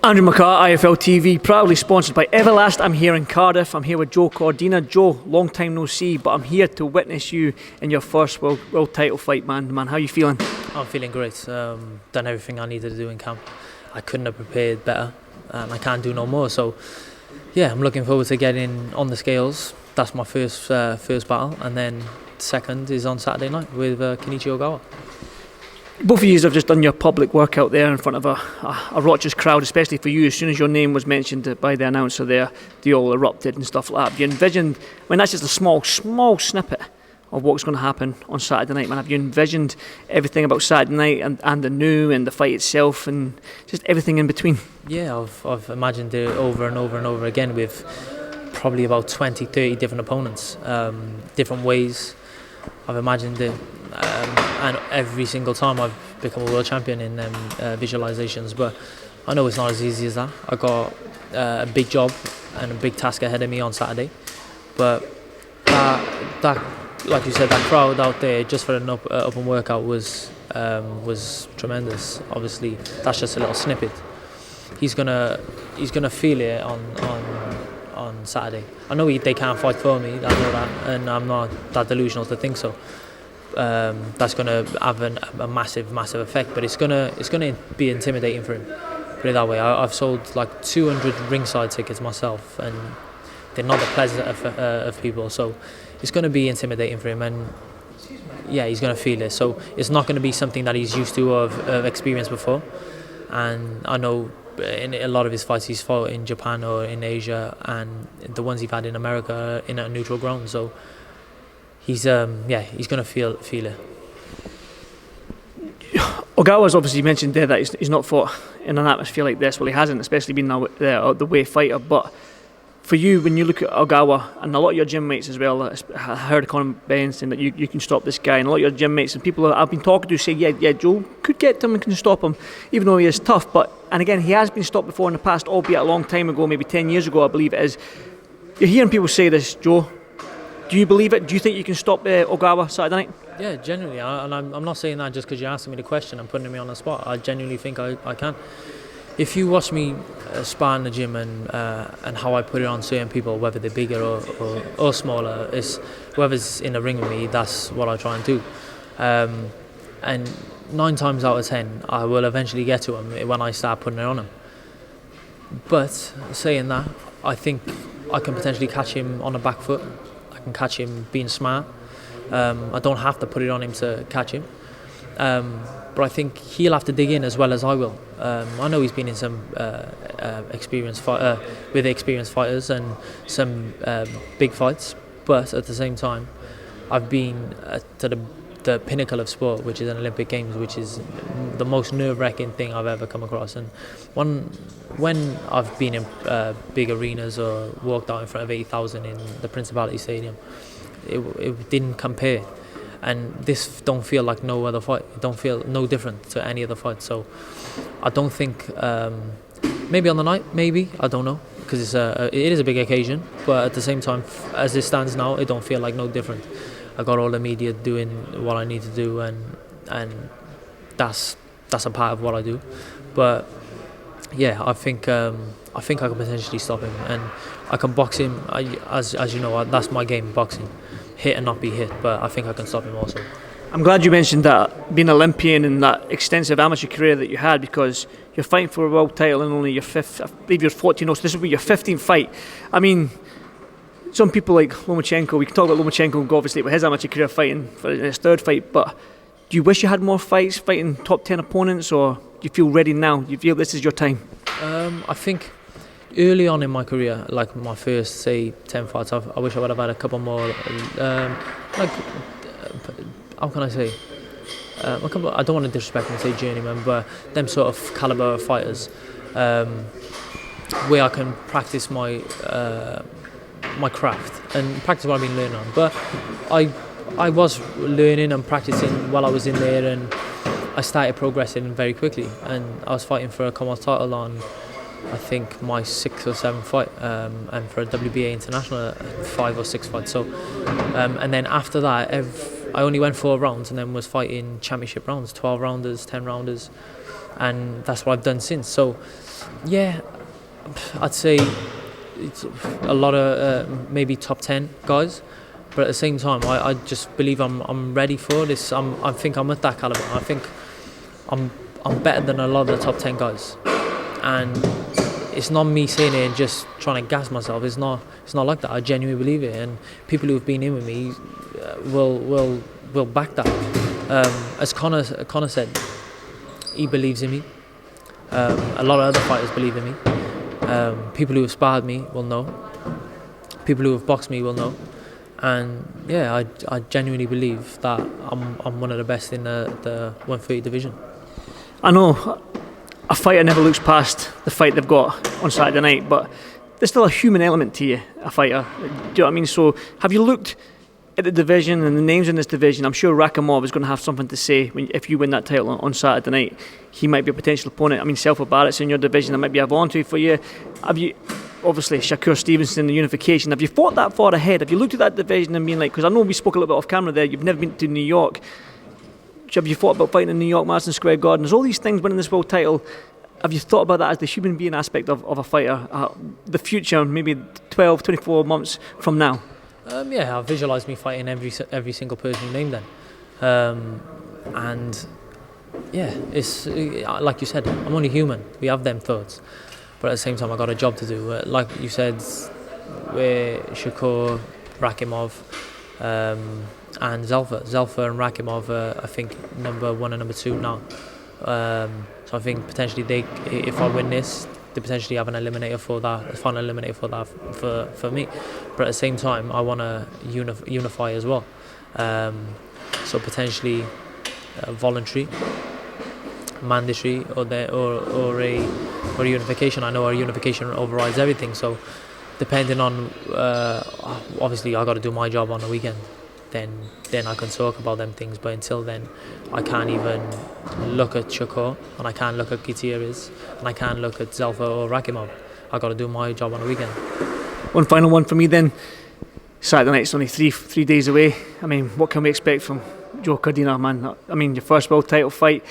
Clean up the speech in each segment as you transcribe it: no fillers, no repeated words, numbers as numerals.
Andrew McCART, IFL TV, proudly sponsored by Everlast. I'm here in Cardiff. I'm here with Joe Cordina. Joe, long time no see, but I'm here to witness you in your first world title fight, man. Man, how are you feeling? I'm feeling great. Done everything I needed to do in camp. I couldn't have prepared better, and I can't do no more. So, yeah, I'm looking forward to getting on the scales. That's my first battle, and then second is on Saturday night with Kenichi Ogawa. Both of you have just done your public workout there in front of a raucous crowd, especially for you. As soon as your name was mentioned by the announcer there, they all erupted and stuff like that. Have you envisioned, I mean, that's just a small snippet of what's going to happen on Saturday night, man. Have you envisioned everything about Saturday night and the new and the fight itself and just everything in between? Yeah, I've imagined it over and over and over again with probably about 20, 30 different opponents, different ways. I've imagined it, and every single time I've become a world champion in visualizations. But I know it's not as easy as that. I got a big job and a big task ahead of me on Saturday. But that, like you said, that crowd out there just for an open workout was tremendous. Obviously, that's just a little snippet. He's gonna feel it on Saturday. I know they can't fight for me, I know that, and I'm not that delusional to think so. That's going to have a massive effect, but it's going to be intimidating for him. Put it that way. I've sold like 200 ringside tickets myself, and they're not the pleasant of people, so it's going to be intimidating for him, and yeah, he's going to feel it. So it's not going to be something that he's used to of experienced before, and I know. In a lot of his fights, he's fought in Japan or in Asia, and the ones he's had in America in a neutral ground. So he's gonna feel it. Ogawa's obviously mentioned there that he's not fought in an atmosphere like this. Well, he hasn't, especially being the way fighter. But for you, when you look at Ogawa and a lot of your gym mates as well, I heard Conor Ben saying that you can stop this guy, and a lot of your gym mates and people I've been talking to say, yeah, Joe could get to him and can stop him, even though he is tough. And again, he has been stopped before in the past, albeit a long time ago, maybe 10 years ago, I believe it is. You're hearing people say this, Joe. Do you believe it? Do you think you can stop Ogawa Saturday night? Yeah, genuinely, and I'm not saying that just because you're asking me the question and putting me on the spot. I genuinely think I can. If you watch me spar in the gym and how I put it on certain people, whether they're bigger or smaller, is whoever's in the ring with me, that's what I try and do. And 9 times out of 10, I will eventually get to him when I start putting it on him. But saying that, I think I can potentially catch him on the back foot. I can catch him being smart. I don't have to put it on him to catch him. But I think he'll have to dig in as well as I will. I know he's been in some experienced fighters and some big fights, but at the same time, I've been to the pinnacle of sport, which is an Olympic Games, which is the most nerve-wracking thing I've ever come across. And when I've been in big arenas or walked out in front of 80,000 in the Principality Stadium, it didn't compare. And this don't feel like no other fight. It don't feel no different to any other fight. So I don't think maybe on the night, maybe I don't know, because it is a big occasion. But at the same time, as it stands now, it don't feel like no different. I got all the media doing what I need to do, and that's a part of what I do. But yeah, I think I can potentially stop him, and I can box him. As you know, that's my game, boxing. Hit and not be hit, but I think I can stop him also. I'm glad you mentioned that, being Olympian and that extensive amateur career that you had, because you're fighting for a world title in only your 5th, I believe you're 14, so this will be your 15th fight. I mean, some people like Lomachenko, we can talk about Lomachenko obviously with his amateur career fighting for his 3rd fight, but do you wish you had more fights fighting top 10 opponents, or do you feel ready now? Do you feel this is your time? I think early on in my career, like my first, say, 10 fights, I wish I would have had a couple more, how can I say? I don't want to disrespect and say journeyman, but them sort of caliber of fighters, where I can practice my craft and practice what I've been learning on. But I was learning and practicing while I was in there, and I started progressing very quickly. And I was fighting for a Commonwealth title on, I think, my 6th or 7th fight, and for a WBA international 5 or 6 fights. So, and then after that, I only went 4 rounds and then was fighting championship rounds, 12 rounders, 10 rounders, and that's what I've done since. So yeah, I'd say it's a lot of maybe top 10 guys, but at the same time I just believe I'm ready for this. I think I'm at that caliber. I think I'm better than a lot of the top 10 guys, and it's not me saying it and just trying to gas myself. It's not like that. I genuinely believe it, and people who have been in with me will back that. As Conor said, he believes in me. A lot of other fighters believe in me. People who have sparred me will know. People who have boxed me will know. And yeah, I genuinely believe that I'm one of the best in the 130 division. I know a fighter never looks past the fight they've got on Saturday night, but there's still a human element to you, a fighter. Do you know what I mean? So have you looked at the division and the names in this division? I'm sure Rakimov is going to have something to say if you win that title on Saturday night. He might be a potential opponent. I mean, Selfa Barrett's in your division. That might be a voluntary for you. Have you, obviously, Shakur Stevenson, the unification. Have you thought that far ahead? Have you looked at that division and been like, because I know we spoke a little bit off camera there, you've never been to New York. Have you thought about fighting in New York, Madison Square Garden? There's all these things winning this world title. Have you thought about that as the human being aspect of a fighter? The future, maybe 12, 24 months from now? Yeah, I visualise me fighting every single person you named then. And yeah, it's like you said, I'm only human. We have them thoughts. But at the same time, I got a job to do. Like you said, we're Shakur, Rakimov, and Zelfa. Zelfa and Rakimov are, I think, number 1 and number 2 now. So I think potentially if I win this, they potentially have an eliminator for that, a final eliminator for that for me. But at the same time, I want to unify as well. So potentially voluntary, mandatory, or a unification. I know a unification overrides everything. So depending on, obviously, I got to do my job on the weekend. Then I can talk about them things. But until then, I can't even look at Shakur, and I can't look at Gutierrez, and I can't look at Zelfa or Rakimov. I got to do my job on the weekend. One final one for me then. Saturday night's only three days away. I mean, what can we expect from Joe Cordina, man? I mean, your first world title fight,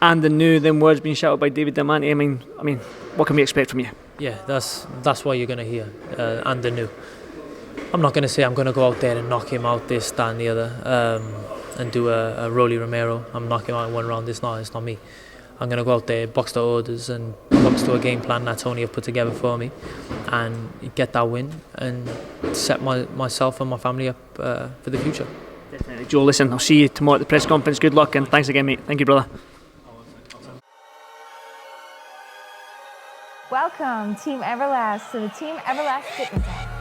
and the new, then words being shouted by David Diamante. I mean, what can we expect from you? Yeah, that's what you're gonna hear, and the new. I'm not gonna say I'm gonna go out there and knock him out, this, that, and the other, and do a Rolly Romero. I'm knocking him out in 1 round. It's not me. I'm gonna go out there, box the orders, and box to a game plan that Tony have put together for me, and get that win and set myself and my family up for the future. Definitely, Joe. Listen, I'll see you tomorrow at the press conference. Good luck, and thanks again, mate. Thank you, brother. Welcome, Team Everlast, to the Team Everlast Fitness app.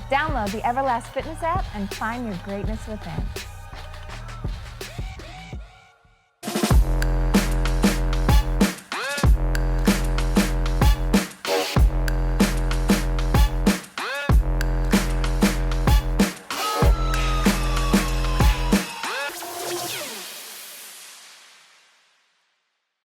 Download the Everlast Fitness app and find your greatness within.